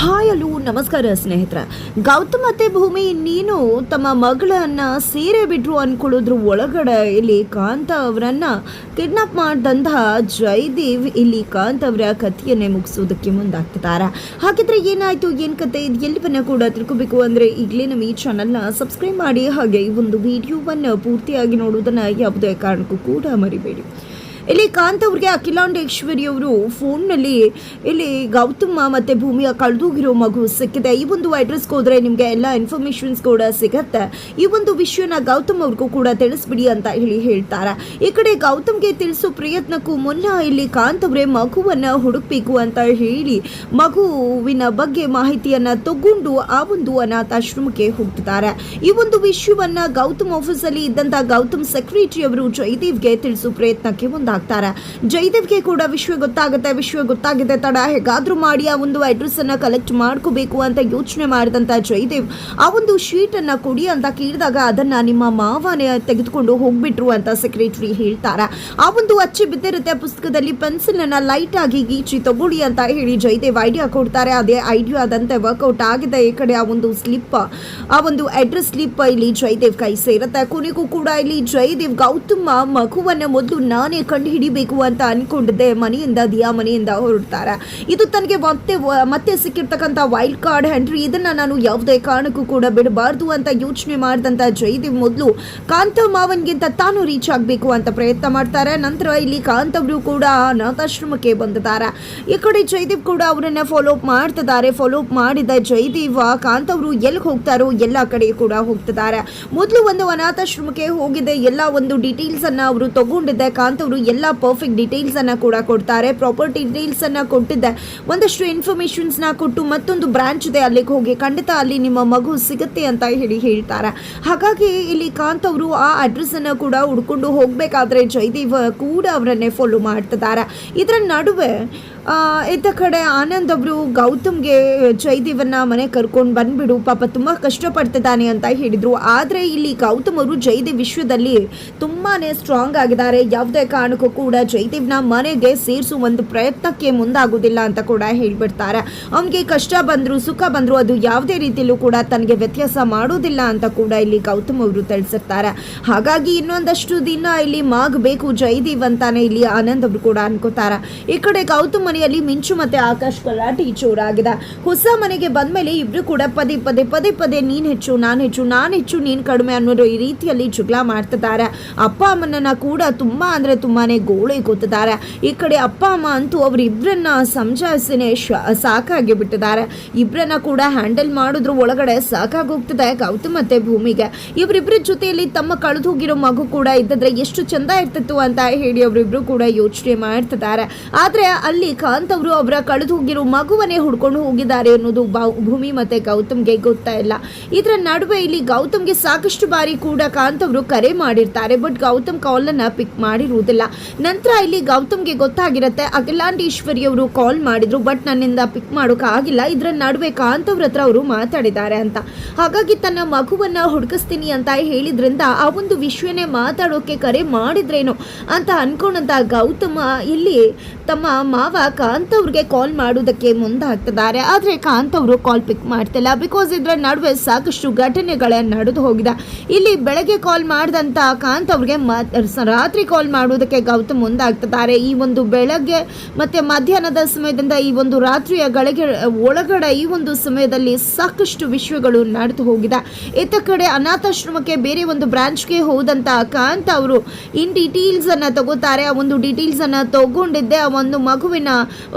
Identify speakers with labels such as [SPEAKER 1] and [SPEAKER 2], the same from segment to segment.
[SPEAKER 1] Hi hello ನಮಸ್ಕಾರ ಸ್ನೇಹಿತರೆ. ಗೌತಮ್ ಮತ್ತೆ ಭೂಮಿ ನೀನು ತಮ್ಮ ಮಗಳನ್ನ ಸೇರೆ ಬಿಟ್ರು ಅನ್ಕೊಳ್ಳೋದ್ರ ಒಳಗಡೆ ಇಲ್ಲಿ ಕಾಂತ ಅವರನ್ನ ಕಿಡ್ನಾಪ್ ಮಾಡಿದಂತಹ ಜಯದೇವ್ ಇಲ್ಲಿ ಕಾಂತ ಅವರ ಕಥೆಯನ್ನೇ ಮುಗಿಸೋದಕ್ಕೆ ಮುಂದಾಗ್ತಿದ್ದಾರೆ. ಹಾಗಿದ್ರೆ ಏನಾಯ್ತು, ಏನ್ ಕತೆ, ಇದು ಎಲ್ಲವನ್ನ ಕೂಡ ತಿಳ್ಕೋಬೇಕು ಅಂದ್ರೆ ಈಗಲೇ ನಮ್ಮ ಈ ಚಾನಲ್ನ ಸಬ್ಸ್ಕ್ರೈಬ್ ಮಾಡಿ, ಹಾಗೆ ಈ ಒಂದು ವಿಡಿಯೋವನ್ನು ಪೂರ್ತಿಯಾಗಿ ನೋಡೋದನ್ನ ಯಾವುದೇ ಕಾರಣಕ್ಕೂ ಕೂಡ ಮರಿಬೇಡಿ. ಇಲ್ಲಿ ಕಾಂತ್ ಅವ್ರಿಗೆ ಅಖಿಲಾಂಡೇಶ್ವರಿ ಅವರು ಫೋನ್ನಲ್ಲಿ ಇಲ್ಲಿ ಗೌತಮ್ ಮತ್ತು ಭೂಮಿಯ ಕಳೆದೋಗಿರೋ ಮಗು ಸಿಕ್ಕಿದೆ, ಈ ಒಂದು ಅಡ್ರೆಸ್ಗೆ ಹೋದರೆ ನಿಮಗೆ ಎಲ್ಲ ಇನ್ಫಾರ್ಮೇಷನ್ಸ್ ಕೂಡ ಸಿಗತ್ತೆ, ಈ ಒಂದು ವಿಷಯನ ಗೌತಮ್ ಅವ್ರಿಗೂ ಕೂಡ ತಿಳಿಸ್ಬಿಡಿ ಅಂತ ಹೇಳ್ತಾರೆ. ಈ ಕಡೆ ಗೌತಮ್ಗೆ ತಿಳಿಸೋ ಪ್ರಯತ್ನಕ್ಕೂ ಮುನ್ನ ಇಲ್ಲಿ ಕಾಂತ್ ಅವರೇ ಮಗುವನ್ನು ಹುಡುಕ್ಬೇಕು ಅಂತ ಹೇಳಿ ಮಗುವಿನ ಬಗ್ಗೆ ಮಾಹಿತಿಯನ್ನು ತಗೊಂಡು ಆ ಒಂದು ಅನಾಥಾಶ್ರಮಕ್ಕೆ ಹೋಗ್ತಿದ್ದಾರೆ. ಈ ಒಂದು ವಿಷಯವನ್ನ ಗೌತಮ್ ಆಫೀಸಲ್ಲಿ ಇದ್ದಂಥ ಗೌತಮ್ ಸೆಕ್ರೆಟರಿ ಅವರು ಜಯದೇವ್ಗೆ ತಿಳಿಸೋ ಪ್ರಯತ್ನಕ್ಕೆ ಮುಂದಾಗ್ತಾರೆ. ಜಯದೇವ್ಗೆ ಕೂಡ ವಿಷಯ ಗೊತ್ತಾಗಿದೆ ತಡ ಹೇಗಾದ್ರೂ ಮಾಡಿ ಆ ಒಂದು ಅಡ್ರೆಸ್ ಅನ್ನ ಕಲೆಕ್ಟ್ ಮಾಡ್ಕೋಬೇಕು ಅಂತ ಯೋಚನೆ ಮಾಡಿದಂತ ಜಯದೇವ್ ಆ ಒಂದು ಶೀಟ್ ಅನ್ನ ಕೊಡಿ ಅಂತ ಕೇಳಿದಾಗ ಅದನ್ನ ನಿಮ್ಮ ಮಾವನೇ ತೆಗೆದುಕೊಂಡು ಹೋಗ್ಬಿಟ್ರು ಅಂತ ಸೆಕ್ರೆಟರಿ ಹೇಳ್ತಾರೆ. ಆ ಒಂದು ಅಚ್ಚಿ ಬಿದ್ದಿರುತ್ತೆ ಪುಸ್ತಕದಲ್ಲಿ, ಪೆನ್ಸಿಲ್ ಅನ್ನ ಲೈಟ್ ಆಗಿ ಗೀಚಿ ತಗೊಳ್ಳಿ ಅಂತ ಹೇಳಿ ಜಯದೇವ್ ಐಡಿಯಾ ಕೊಡ್ತಾರೆ. ಅದೇ ಐಡಿಯಾ ಆದಂತೆ ವರ್ಕೌಟ್ ಆಗಿದೆ. ಈ ಕಡೆ ಆ ಒಂದು ಸ್ಲಿಪ್, ಆ ಒಂದು ಅಡ್ರೆಸ್ ಸ್ಲಿಪ್ ಇಲ್ಲಿ ಜಯದೇವ್ ಕೈ ಸೇರುತ್ತೆ. ಕೊನೆಗೂ ಕೂಡ ಇಲ್ಲಿ ಜಯದೇವ್ ಗೌತಮ್ ಮಗುವನ್ನ ಮೊದಲು ನಾನೇ ಕಂಡು ಹಿಡಿಬೇಕು ಅಂತ ಅನ್ಕೊಂಡಿದ್ದೆ, ದಿಯಾ ಮನೆಯಿಂದ ಹೊರಡ್ತಾರೆ. ಇದು ತನಗೆ ಮತ್ತೆ ಸಿಕ್ಕಿರ್ತಕ್ಕಂಥ ವೈಲ್ಡ್ ಕಾರ್ಡ್ ಎಂಟ್ರಿ, ಇದನ್ನ ನಾನು ಯಾವುದೇ ಕಾರಣಕ್ಕೂ ಕೂಡ ಬಿಡಬಾರ್ದು ಅಂತ ಯೋಚನೆ ಮಾಡಿದಂತ ಜಯದೇವ್ ಮೊದಲು ಕಾಂತ ಮಾವನ್ಗಿಂತ ತಾನು ರೀಚ್ ಆಗಬೇಕು ಅಂತ ಪ್ರಯತ್ನ ಮಾಡ್ತಾರೆ. ನಂತರ ಇಲ್ಲಿ ಕಾಂತ್ ಅವರು ಕೂಡ ಅನಾಥಾಶ್ರಮಕ್ಕೆ ಬಂದಿದ್ದಾರೆ. ಈ ಕಡೆ ಜಯದೇವ್ ಕೂಡ ಅವರನ್ನ ಫಾಲೋ ಅಪ್ ಮಾಡ್ತಿದ್ದಾರೆ. ಫಾಲೋ ಅಪ್ ಮಾಡಿದ ಜಯದೇವ್ ಕಾಂತ್ ಅವರು ಎಲ್ಲಿ ಹೋಗ್ತಾರೋ ಎಲ್ಲ ಕಡೆ ಕೂಡ ಹೋಗ್ತಿದ್ದಾರೆ. ಮೊದಲು ಒಂದು ಅನಾಥಾಶ್ರಮಕ್ಕೆ ಹೋಗಿದೆ, ಎಲ್ಲ ಒಂದು ಡೀಟೇಲ್ಸ್ ಅನ್ನ ಅವರು ತಗೊಂಡಿದ್ದೆ. ಕಾಂತ್ ಅವರು ಎಲ್ಲ ಪರ್ಫೆಕ್ಟ್ ಡೀಟೇಲ್ಸ್ ಅನ್ನ ಕೂಡ ಕೊಡ್ತಾರೆ. ಪ್ರಾಪರ್ ಡೀಟೇಲ್ಸ್ ಅನ್ನ ಕೊಟ್ಟಿದ್ದೆ, ಒಂದಷ್ಟು ಇನ್ಫಾರ್ಮೇಶನ್ಸ್ ನ ಕೊಟ್ಟು ಮತ್ತೊಂದು ಬ್ರಾಂಚ್ ಇದೆ ಅಲ್ಲಿಗೆ ಹೋಗಿ ಖಂಡಿತ ಅಲ್ಲಿ ನಿಮ್ಮ ಮಗು ಸಿಗುತ್ತೆ ಅಂತ ಹೇಳ್ತಾರೆ. ಹಾಗಾಗಿ ಇಲ್ಲಿ ಕಾಂತ್ ಅವರು ಆ ಅಡ್ರೆಸ್ ಅನ್ನ ಕೂಡ ಹುಡ್ಕೊಂಡು ಹೋಗ್ಬೇಕಾದ್ರೆ ಜಯದೇವ್ ಕೂಡ ಅವರನ್ನೇ ಫಾಲೋ ಮಾಡ್ತಿದ್ದಾರೆ. ಇದರ ನಡುವೆ ಇತ್ತ ಕಡೆ ಆನಂದ್ ಅವರು ಗೌತಮ್ಗೆ ಜಯದೇವನ್ನ ಮನೆ ಕರ್ಕೊಂಡು ಬಂದ್ಬಿಡು, ಪಾಪ ತುಂಬಾ ಕಷ್ಟಪಡ್ತಿದ್ದಾನೆ ಅಂತ ಹೇಳಿದ್ರು. ಆದ್ರೆ ಇಲ್ಲಿ ಗೌತಮ್ ಅವರು ಜಯದೇವ್ ವಿಶ್ವದಲ್ಲಿ ತುಂಬಾನೇ ಸ್ಟ್ರಾಂಗ್ ಆಗಿದ್ದಾರೆ, ಯಾವುದೇ ಕಾರಣಕ್ಕೂ ಕೂಡ ಜಯದೇವ್ನ ಮನೆಗೆ ಸೇರಿಸುವ ಒಂದು ಪ್ರಯತ್ನಕ್ಕೆ ಮುಂದಾಗುದಿಲ್ಲ ಅಂತ ಕೂಡ ಹೇಳ್ಬಿಡ್ತಾರೆ. ಅವನಿಗೆ ಕಷ್ಟ ಬಂದ್ರು ಸುಖ ಬಂದ್ರು ಅದು ಯಾವುದೇ ರೀತಿಯಲ್ಲೂ ಕೂಡ ತನಗೆ ವ್ಯತ್ಯಾಸ ಮಾಡೋದಿಲ್ಲ ಅಂತ ಕೂಡ ಇಲ್ಲಿ ಗೌತಮ್ ಅವರು ತಿಳಿಸಿರ್ತಾರೆ. ಹಾಗಾಗಿ ಇನ್ನೊಂದಷ್ಟು ದಿನ ಇಲ್ಲಿ ಮಾಗಬೇಕು ಜಯದೇವ್ ಅಂತಾನೆ ಇಲ್ಲಿ ಆನಂದ್ ಅವರು ಕೂಡ ಅನ್ಕೋತಾರೆ. ಈ ಕಡೆ ಗೌತಮ್ ಮನೆಯಲ್ಲಿ ಮಿಂಚು ಮತ್ತೆ ಆಕಾಶ್ ಗಲಾಟೆ ಜೋರಾಗಿದೆ. ಹೊಸ ಮನೆಗೆ ಬಂದ್ಮೇಲೆ ಇಬ್ರು ಕೂಡ ಪದೇ ಪದೇ ನೀನ್ ಹೆಚ್ಚು ನಾನ್ ಹೆಚ್ಚು ನೀನ್ ಕಡಿಮೆ ಅನ್ನೋ ಈ ರೀತಿಯಲ್ಲಿ ಜಗಳ ಮಾಡ್ತಿದ್ದಾರೆ. ಅಪ್ಪ ಅಮ್ಮನನ್ನ ಕೂಡ ತುಂಬಾನೇ ಗೋಳೆ ಕೂತಿದ್ದಾರೆ. ಈ ಕಡೆ ಅಪ್ಪ ಅಮ್ಮ ಅಂತೂ ಅವರಿಬ್ಬರನ್ನ ಸಮಜಾಯಿಸಿನೇ ಸಾಕಾಗಿ ಬಿಟ್ಟಿದ್ದಾರೆ. ಇಬ್ಬರನ್ನ ಕೂಡ ಹ್ಯಾಂಡಲ್ ಮಾಡೋದ್ರ ಒಳಗಡೆ ಸಾಕಾಗೋಗ್ತಿದೆ ಗೌತಮ್ ಮತ್ತೆ ಭೂಮಿಗೆ. ಇವರಿಬ್ಬರ ಜೊತೆಯಲ್ಲಿ ತಮ್ಮ ಕಳೆದು ಹೋಗಿರೋ ಮಗು ಕೂಡ ಇದ್ದಿದ್ರೆ ಎಷ್ಟು ಚಂದ ಇರ್ತಿತ್ತು ಅಂತ ಹೇಳಿ ಅವರಿಬ್ರು ಕೂಡ ಯೋಚನೆ ಮಾಡ್ತಿದ್ದಾರೆ. ಆದ್ರೆ ಅಲ್ಲಿ ಕಾಂತ್ ಅವರು ಅವರ ಕಳೆದು ಹೋಗಿರೋ ಮಗುವನ್ನೇ ಹುಡ್ಕೊಂಡು ಹೋಗಿದ್ದಾರೆ ಅನ್ನೋದು ಭೂಮಿ ಮತ್ತೆ ಗೌತಮ್ಗೆ ಗೊತ್ತಾ ಇಲ್ಲ. ಇದರ ನಡುವೆ ಇಲ್ಲಿ ಗೌತಮ್ಗೆ ಸಾಕಷ್ಟು ಬಾರಿ ಕೂಡ ಕಾಂತ್ ಅವರು ಕರೆ ಮಾಡಿರ್ತಾರೆ, ಬಟ್ ಗೌತಮ್ ಕಾಲ್ ಅನ್ನ ಪಿಕ್ ಮಾಡಿರುವುದಿಲ್ಲ. ನಂತರ ಇಲ್ಲಿ ಗೌತಮ್ಗೆ ಗೊತ್ತಾಗಿರುತ್ತೆ ಅಖಿಲಾಂಡೇಶ್ವರಿ ಅವರು ಕಾಲ್ ಮಾಡಿದ್ರು, ಬಟ್ ನನ್ನಿಂದ ಪಿಕ್ ಮಾಡೋಕೆ ಆಗಿಲ್ಲ. ಇದರ ನಡುವೆ ಕಾಂತ್ ಅವ್ರ ಹತ್ರ ಅವರು ಮಾತಾಡಿದ್ದಾರೆ ಅಂತ. ಹಾಗಾಗಿ ತನ್ನ ಮಗುವನ್ನ ಹುಡುಕಿಸ್ತೀನಿ ಅಂತ ಹೇಳಿದ್ರಿಂದ ಆ ಒಂದು ವಿಷಯನೇ ಮಾತಾಡೋಕೆ ಕರೆ ಮಾಡಿದ್ರೇನು ಅಂತ ಅನ್ಕೊಂಡಂತ ಗೌತಮ್ ಇಲ್ಲಿ ತಮ್ಮ ಮಾವ ಕಾಂತ್ ಅವ್ರಿಗೆ ಕಾಲ್ ಮಾಡೋದಕ್ಕೆ ಮುಂದಾಗ್ತಿದ್ದಾರೆ. ಆದರೆ ಕಾಂತ್ ಅವರು ಕಾಲ್ ಪಿಕ್ ಮಾಡ್ತಿಲ್ಲ, ಬಿಕಾಸ್ ಇದರ ನಡುವೆ ಸಾಕಷ್ಟು ಘಟನೆಗಳ ನಡೆದು ಹೋಗಿದೆ. ಇಲ್ಲಿ ಬೆಳಗ್ಗೆ ಕಾಲ್ ಮಾಡಿದಂಥ ಕಾಂತ್ ಅವ್ರಿಗೆ ರಾತ್ರಿ ಕಾಲ್ ಮಾಡೋದಕ್ಕೆ ಗೌತಮ್ ಮುಂದಾಗ್ತಿದ್ದಾರೆ. ಈ ಒಂದು ಬೆಳಗ್ಗೆ ಮತ್ತೆ ಮಧ್ಯಾಹ್ನದ ಸಮಯದಿಂದ ಈ ಒಂದು ರಾತ್ರಿಯ ಒಳಗಡೆ ಈ ಒಂದು ಸಮಯದಲ್ಲಿ ಸಾಕಷ್ಟು ವಿಷಯಗಳು ನಡೆದು ಹೋಗಿದೆ. ಇತ್ತ ಕಡೆ ಅನಾಥಾಶ್ರಮಕ್ಕೆ ಬೇರೆ ಒಂದು ಬ್ರಾಂಚ್ಗೆ ಹೋದಂತ ಕಾಂತ್ ಅವರು ಇನ್ ಡೀಟೇಲ್ಸ್ ಅನ್ನ ತಗೋತಾರೆ. ಆ ಒಂದು ಡೀಟೇಲ್ಸ್ ಅನ್ನ ತಗೊಂಡಿದ್ದೆ ಒಂದು ಮಗುವಿನ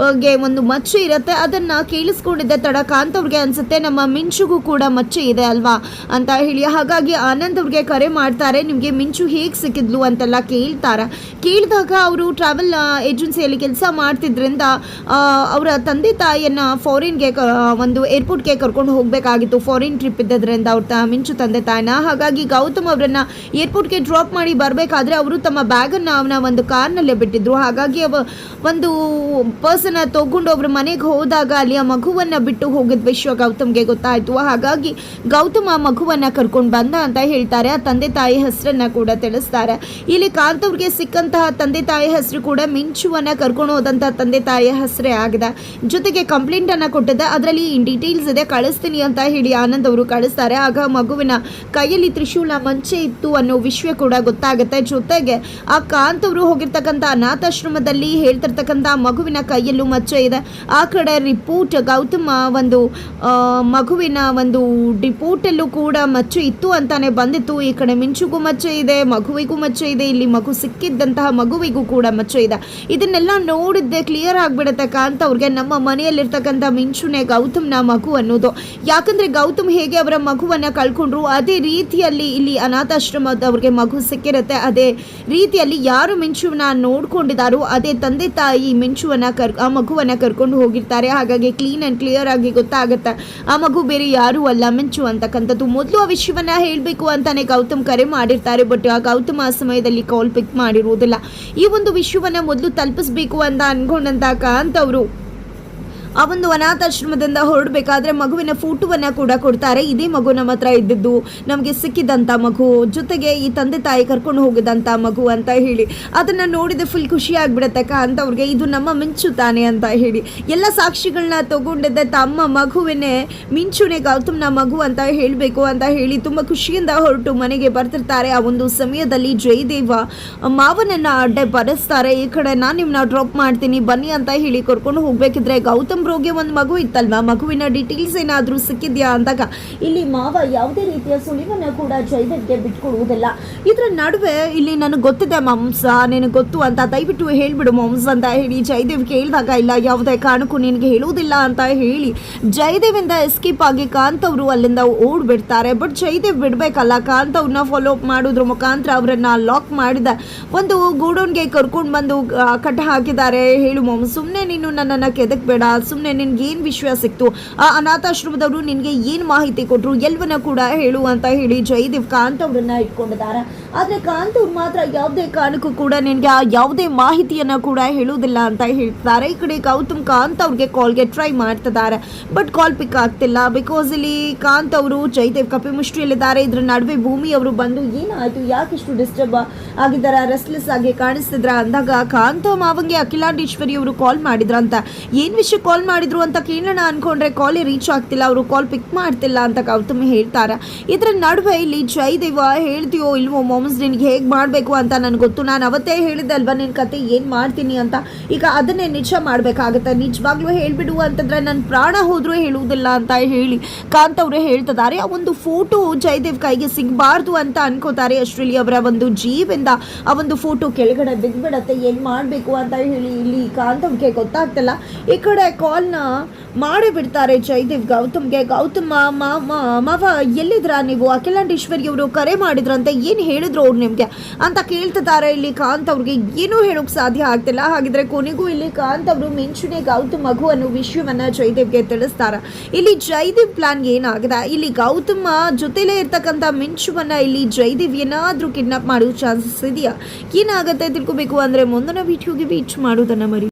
[SPEAKER 1] ಒಂದು ಮಚ್ಚೆ ಇರುತ್ತೆ, ಅದನ್ನ ಕೇಳಿಸ್ಕೊಂಡಿದ್ದೆ ತಡ ಕಾಂತ್ ಅವ್ರಿಗೆ ಅನ್ಸುತ್ತೆ ನಮ್ಮ ಮಿಂಚುಗೂ ಕೂಡ ಮಚ್ಚೆ ಇದೆ ಅಲ್ವಾ ಅಂತ ಹೇಳಿ. ಹಾಗಾಗಿ ಆನಂದ್ ಅವ್ರಿಗೆ ಕರೆ ಮಾಡ್ತಾರೆ, ನಿಮ್ಗೆ ಮಿಂಚು ಹೇಗೆ ಸಿಕ್ಕಿದ್ಲು ಅಂತೆಲ್ಲ ಕೇಳಿದಾಗ ಅವರು ಟ್ರಾವೆಲ್ ಏಜೆನ್ಸಿಯಲ್ಲಿ ಕೆಲಸ ಮಾಡ್ತಿದ್ರಿಂದ ಅವರ ತಂದೆ ತಾಯಿಯನ್ನ ಫಾರಿನ್ಗೆ ಒಂದು ಏರ್ಪೋರ್ಟ್ಗೆ ಕರ್ಕೊಂಡು ಹೋಗಬೇಕಾಗಿತ್ತು. ಫಾರಿನ್ ಟ್ರಿಪ್ ಇದ್ದದ್ರಿಂದ ಅವ್ರ ಮಿಂಚು ತಂದೆ ತಾಯಿನ. ಹಾಗಾಗಿ ಗೌತಮ್ ಅವರನ್ನ ಏರ್ಪೋರ್ಟ್ಗೆ ಡ್ರಾಪ್ ಮಾಡಿ ಬರಬೇಕಾದ್ರೆ ಅವರು ತಮ್ಮ ಬ್ಯಾಗನ್ನು ಅವನ ಒಂದು ಕಾರ್ನಲ್ಲೇ ಬಿಟ್ಟಿದ್ರು. ಹಾಗಾಗಿ ಒಂದು ಪರ್ಸನ್ ತಗೊಂಡು ಅವ್ರ ಮನೆಗೆ ಹೋದಾಗ ಅಲ್ಲಿ ಆ ಮಗುವನ್ನ ಬಿಟ್ಟು ಹೋಗಿದ ವಿಷಯ ಗೌತಮ್ಗೆ ಗೊತ್ತಾಯ್ತು. ಹಾಗಾಗಿ ಗೌತಮ್ ಆ ಮಗುವನ್ನ ಕರ್ಕೊಂಡು ಬಂದ ಅಂತ ಹೇಳ್ತಾರೆ. ಆ ತಂದೆ ತಾಯಿ ಹೆಸರನ್ನ ಕೂಡ ತಿಳಿಸ್ತಾರೆ. ಇಲ್ಲಿ ಕಾಂತ್ ಅವ್ರಿಗೆ ಸಿಕ್ಕಂತಹ ತಂದೆ ತಾಯಿ ಹೆಸರು ಕೂಡ ಮಿಂಚುವನ್ನ ಕರ್ಕೊಂಡು ಹೋದಂತಹ ತಂದೆ ತಾಯಿಯ ಹೆಸರೇ ಆಗಿದೆ. ಜೊತೆಗೆ ಕಂಪ್ಲೇಂಟ್ ಅನ್ನ ಕೊಟ್ಟಿದೆ, ಅದರಲ್ಲಿ ಇನ್ ಡೀಟೇಲ್ಸ್ ಇದೆ, ಕಳಿಸ್ತೀನಿ ಅಂತ ಹೇಳಿ ಆನಂದ್ ಅವರು ಕಳಿಸ್ತಾರೆ. ಆಗ ಮಗುವಿನ ಕೈಯಲ್ಲಿ ತ್ರಿಶೂಲ ಮಂಚೆ ಇತ್ತು ಅನ್ನೋ ವಿಷಯ ಕೂಡ ಗೊತ್ತಾಗುತ್ತೆ. ಜೊತೆಗೆ ಆ ಕಾಂತ್ ಅವರು ಹೋಗಿರ್ತಕ್ಕಂಥ ಅನಾಥಾಶ್ರಮದಲ್ಲಿ ಹೇಳ್ತಿರ್ತಕ್ಕಂಥ ಮಗುವಿನ ಕೈಯಲ್ಲೂ ಮಚ್ಚೆ ಇದೆ. ಆ ಕಡೆ ರಿಪೋರ್ಟ್ ಗೌತಮ್ ಒಂದು ಮಗುವಿನ ಒಂದು ರಿಪೋರ್ಟಲ್ಲೂ ಕೂಡ ಮಚ್ಚೆ ಇತ್ತು ಅಂತಾನೆ ಬಂದಿತ್ತು. ಈ ಕಡೆ ಮಿಂಚುಗೂ ಮಚ್ಚೆ ಇದೆ, ಮಗುವಿಗೂ ಮಚ್ಚೆ ಇದೆ, ಇಲ್ಲಿ ಮಗು ಸಿಕ್ಕಿದ್ದಂತಹ ಮಗುವಿಗೂ ಕೂಡ ಮಚ್ಚೆ ಇದೆ. ಇದನ್ನೆಲ್ಲ ನೋಡಿದ್ದೆ ಕ್ಲಿಯರ್ ಆಗಿಬಿಡುತ್ತೆ ಕಾಂತ್ ಅವ್ರಿಗೆ, ನಮ್ಮ ಮನೆಯಲ್ಲಿರ್ತಕ್ಕಂಥ ಮಿಂಚುನೇ ಗೌತಮ್ನ ಮಗು ಅನ್ನೋದು. ಯಾಕಂದ್ರೆ ಗೌತಮ್ ಹೇಗೆ ಅವರ ಮಗುವನ್ನ ಕಳ್ಕೊಂಡ್ರು ಅದೇ ರೀತಿಯಲ್ಲಿ ಇಲ್ಲಿ ಅನಾಥಾಶ್ರಮದವ್ರಿಗೆ ಮಗು ಸಿಕ್ಕಿರುತ್ತೆ. ಅದೇ ರೀತಿಯಲ್ಲಿ ಯಾರು ಮಿಂಚುವನ್ನ ನೋಡ್ಕೊಂಡಿದ್ದಾರೋ ಅದೇ ತಂದೆ ತಾಯಿ ಮಿಂಚುವನ್ನ ಆ ಮಗುವನ್ನ ಕರ್ಕೊಂಡು ಹೋಗಿರ್ತಾರೆ. ಹಾಗಾಗಿ ಕ್ಲೀನ್ ಅಂಡ್ ಕ್ಲಿಯರ್ ಆಗಿ ಗೊತ್ತಾಗುತ್ತೆ ಆ ಮಗು ಬೇರೆ ಯಾರು ಅಲ್ಲ ಮಿಂಚು ಅಂತಕ್ಕಂಥದ್ದು. ಮೊದಲು ಆ ವಿಷಯವನ್ನ ಹೇಳಬೇಕು ಅಂತಾನೆ ಗೌತಮ್ ಕರೆ ಮಾಡಿರ್ತಾರೆ. ಬಟ್ ಆ ಗೌತಮ್ ಆ ಸಮಯದಲ್ಲಿ ಕಾಲ್ ಪಿಕ್ ಮಾಡಿರುವುದಿಲ್ಲ. ಈ ಒಂದು ವಿಷಯವನ್ನ ಮೊದಲು ತಲುಪಿಸ್ಬೇಕು ಅಂತ ಅನ್ಕೊಂಡಂತ ಕಾಂತ್ ಅವರು ಆ ಒಂದು ಅನಾಥಾಶ್ರಮದಿಂದ ಹೊರಡಬೇಕಾದ್ರೆ ಮಗುವಿನ ಫೋಟೋವನ್ನು ಕೂಡ ಕೊಡ್ತಾರೆ. ಇದೇ ಮಗು ನಮ್ಮ ಹತ್ರ ಇದ್ದಿದ್ದು, ನಮಗೆ ಸಿಕ್ಕಿದಂಥ ಮಗು, ಜೊತೆಗೆ ಈ ತಂದೆ ತಾಯಿ ಕರ್ಕೊಂಡು ಹೋಗಿದಂಥ ಮಗು ಅಂತ ಹೇಳಿ ಅದನ್ನು ನೋಡಿದ ಫುಲ್ ಖುಷಿ ಆಗಿಬಿಡುತ್ತೆ ಕಾಂತ್ ಅವ್ರಿಗೆ, ಇದು ನಮ್ಮ ಮಿಂಚು ತಾನೆ ಅಂತ ಹೇಳಿ. ಎಲ್ಲ ಸಾಕ್ಷಿಗಳನ್ನ ತಗೊಂಡಿದ್ದೆ ತಮ್ಮ ಮಗುವಿನೇ ಮಿಂಚುನೇ ಗೌತಮ್ನ ಮಗು ಅಂತ ಹೇಳಬೇಕು ಅಂತ ಹೇಳಿ ತುಂಬ ಖುಷಿಯಿಂದ ಹೊರಟು ಮನೆಗೆ ಬರ್ತಿರ್ತಾರೆ. ಆ ಒಂದು ಸಮಯದಲ್ಲಿ ಜಯದೇವ ಮಾವನನ್ನ ಅಡ್ಡೆ ಬರೆಸ್ತಾರೆ. ಈ ಕಡೆ ನಾನು ನಿಮ್ಮನ್ನ ಡ್ರಾಪ್ ಮಾಡ್ತೀನಿ ಬನ್ನಿ ಅಂತ ಹೇಳಿ ಕರ್ಕೊಂಡು ಹೋಗ್ಬೇಕಿದ್ರೆ ಗೌತಮ್ ಬ್ರೋಗೆ ಒಂದು ಮಗು ಇತ್ತಲ್ವಾ, ಮಗುವಿನ ಡೀಟೇಲ್ಸ್ ಏನಾದರೂ ಸಿಕ್ಕಿದ್ಯಾ ಅಂದಾಗ ಇಲ್ಲಿ ಮಾವ ಯಾವುದೇ ರೀತಿಯ ಸುಳಿವನ್ನ ಕೂಡ ಜಯದೇವ್ಗೆ ಬಿಟ್ಕೊಡುವುದಿಲ್ಲ. ಇದರ ನಡುವೆ ಇಲ್ಲಿ ನನಗೆ ಗೊತ್ತಿದೆ ಮಾಂಸ, ನಿನಗೆ ಗೊತ್ತು ಅಂತ ದಯವಿಟ್ಟು ಹೇಳ್ಬಿಡು ಮಾಂಸ ಅಂತ ಹೇಳಿ ಜಯದೇವ್ ಕೇಳಿದಾಗ ಇಲ್ಲ ಯಾವುದೇ ಕಾರಣಕ್ಕೂ ನಿನಗೆ ಹೇಳುವುದಿಲ್ಲ ಅಂತ ಹೇಳಿ ಜಯದೇವಿಂದ ಎಸ್ಕೇಪ್ ಆಗಿ ಕಾಂತ್ ಅವರು ಅಲ್ಲಿಂದ ಓಡ್ಬಿಡ್ತಾರೆ. ಬಟ್ ಜಯದೇವ್ ಬಿಡಬೇಕಲ್ಲ, ಕಾಂತ್ ಅವ್ರನ್ನ ಫಾಲೋ ಅಪ್ ಮಾಡೋದ್ರ ಮುಖಾಂತರ ಅವರನ್ನ ಲಾಕ್ ಮಾಡಿದ ಒಂದು ಗೋಡೌನ್ಗೆ ಕರ್ಕೊಂಡು ಬಂದು ಕಟ್ಟ ಹಾಕಿದ್ದಾರೆ. ಹೇಳು ಮಾಮ, ಸುಮ್ಮನೆ ನೀನು ನನ್ನನ್ನು ಕೆದಕ್ಬೇಡ, ಸುಮ್ಮನೆ ನಿನ್ಗೆ ಏನು ವಿಷಯ ಸಿಕ್ತು, ಆ ಅನಾಥಾಶ್ರಮದವರು ನಿನಗೆ ಏನು ಮಾಹಿತಿ ಕೊಟ್ಟರು ಎಲ್ಲವನ್ನ ಕೂಡ ಹೇಳು ಅಂತ ಹೇಳಿ ಜಯದೇವ್ ಕಾಂತ್ ಅವ್ರನ್ನ ಇಟ್ಕೊಂಡಿದ್ದಾರೆ. ಆದರೆ ಕಾಂತ್ ಅವ್ರು ಮಾತ್ರ ಯಾವುದೇ ಕಾರಣಕ್ಕೂ ಕೂಡ ನಿನಗೆ ಆ ಯಾವುದೇ ಮಾಹಿತಿಯನ್ನು ಕೂಡ ಹೇಳುವುದಿಲ್ಲ ಅಂತ ಹೇಳ್ತಾರೆ. ಈ ಕಡೆ ಗೌತಮ್ ಕಾಂತ್ ಅವ್ರಿಗೆ ಕಾಲ್ಗೆ ಟ್ರೈ ಮಾಡ್ತಿದ್ದಾರೆ, ಬಟ್ ಕಾಲ್ ಪಿಕ್ ಆಗ್ತಿಲ್ಲ. ಬಿಕಾಸ್ ಇಲ್ಲಿ ಕಾಂತ್ ಅವರು ಜಯದೇವ್ ಕಪಿಮುಷ್ಟಿಯಲ್ಲಿದ್ದಾರೆ. ಇದ್ರ ನಡುವೆ ಭೂಮಿ ಅವರು ಬಂದು ಏನಾಯಿತು, ಯಾಕಿಷ್ಟು ಡಿಸ್ಟರ್ಬ್ ಆಗಿದ್ದಾರೆ, ರೆಸ್ಟ್ಲೆಸ್ ಆಗಿ ಕಾಣಿಸ್ತಿದ್ರ ಅಂದಾಗ ಕಾಂತ್ ಮಾವಂಗೆ ಅಖಿಲಾಂಡೇಶ್ವರಿ ಅವರು ಕಾಲ್ ಮಾಡಿದ್ರಂತ. ಏನು ವಿಷಯ ಕಾಲ್ ಮಾಡಿದ್ರು ಅಂತ ಕೇಳೋಣ ಅನ್ಕೊಂಡ್ರೆ ಕಾಲೇ ರೀಚ್ ಆಗ್ತಿಲ್ಲ, ಅವರು ಕಾಲ್ ಪಿಕ್ ಮಾಡ್ತಿಲ್ಲ ಅಂತ ಗೌತಮ್ ಹೇಳ್ತಾರೆ. ಇದರ ನಡುವೆ ಇಲ್ಲಿ ಜಯದೇವ ಹೇಳ್ತೀಯೋ ಇಲ್ವೋ ಮಾಮ್ಸ್, ನಿನಗೆ ಹೇಗೆ ಮಾಡಬೇಕು ಅಂತ ನನಗೆ ಗೊತ್ತು, ನಾನು ಅವತ್ತೇ ಹೇಳಿದ್ದೆ ಅಲ್ವಾ ನಿನ್ನ ಕತೆ ಏನು ಮಾಡ್ತೀನಿ ಅಂತ, ಈಗ ಅದನ್ನೇ ನಿಜ ಮಾಡಬೇಕಾಗುತ್ತೆ, ನಿಜವಾಗ್ಲೂ ಹೇಳ್ಬಿಡು ಅಂತಂದ್ರೆ ನನ್ನ ಪ್ರಾಣ ಹೋದ್ರೂ ಹೇಳುವುದಿಲ್ಲ ಅಂತ ಹೇಳಿ ಕಾಂತ್ ಅವರು ಹೇಳ್ತಿದ್ದಾರೆ. ಆ ಒಂದು ಫೋಟೋ ಜಯದೇವ್ ಕೈಗೆ ಸಿಗಬಾರ್ದು ಅಂತ ಅನ್ಕೋತಾರೆ. ಅಷ್ಟರಲ್ಲಿ ಅವರ ಒಂದು ಜೀವಿಂದ ಆ ಒಂದು ಫೋಟೋ ಕೆಳಗಡೆ ಬಿದ್ದುಬಿಡತ್ತೆ. ಏನು ಮಾಡಬೇಕು ಅಂತ ಹೇಳಿ ಇಲ್ಲಿ ಕಾಂತ್ ಅವ್ರಿಗೆ ಗೊತ್ತಾಗ್ತಿಲ್ಲ. ಈ ಕಡೆ ಕಾಲ್ನ ಮಾಡೇ ಬಿಡ್ತಾರೆ ಜಯದೇವ್ ಗೌತಮ್ಗೆ. ಗೌತಮ್ ಮಾವ ಎಲ್ಲಿದ್ರಾ ನೀವು, ಅಖಿಲಾಂಡೇಶ್ವರಿ ಅವರು ಕರೆ ಮಾಡಿದ್ರಂತೆ, ಏನು ಹೇಳಿದ್ರು ಅವ್ರು ನಿಮಗೆ ಅಂತ ಕೇಳ್ತಿದ್ದಾರೆ. ಇಲ್ಲಿ ಕಾಂತ್ ಅವ್ರಿಗೆ ಏನೂ ಹೇಳೋಕೆ ಸಾಧ್ಯ ಆಗ್ತಿಲ್ಲ. ಹಾಗಿದ್ರೆ ಕೊನೆಗೂ ಇಲ್ಲಿ ಕಾಂತ್ ಅವರು ಮಿಂಚುನೆ ಗೌತಮ್ ಮಗು ಅನ್ನೋ ವಿಷಯವನ್ನ ಜಯದೇವ್ಗೆ ತಿಳಿಸ್ತಾರೆ. ಇಲ್ಲಿ ಜಯದೇವ್ ಪ್ಲಾನ್ ಏನಾಗಿದೆ, ಇಲ್ಲಿ ಗೌತಮ್ ಜೊತೆಲೇ ಇರ್ತಕ್ಕಂಥ ಮಿಂಚುವನ್ನ ಇಲ್ಲಿ ಜಯದೇವ್ ಏನಾದರೂ ಕಿಡ್ನಾಪ್ ಮಾಡೋ ಚಾನ್ಸಸ್ ಇದೆಯಾ, ಏನಾಗುತ್ತೆ ತಿಳ್ಕೊಬೇಕು ಅಂದರೆ ಮುಂದಿನ ವಿಡಿಯೋಗೆ ವೇಟ್ ಮಾಡೋದನ್ನ ಮರಿ.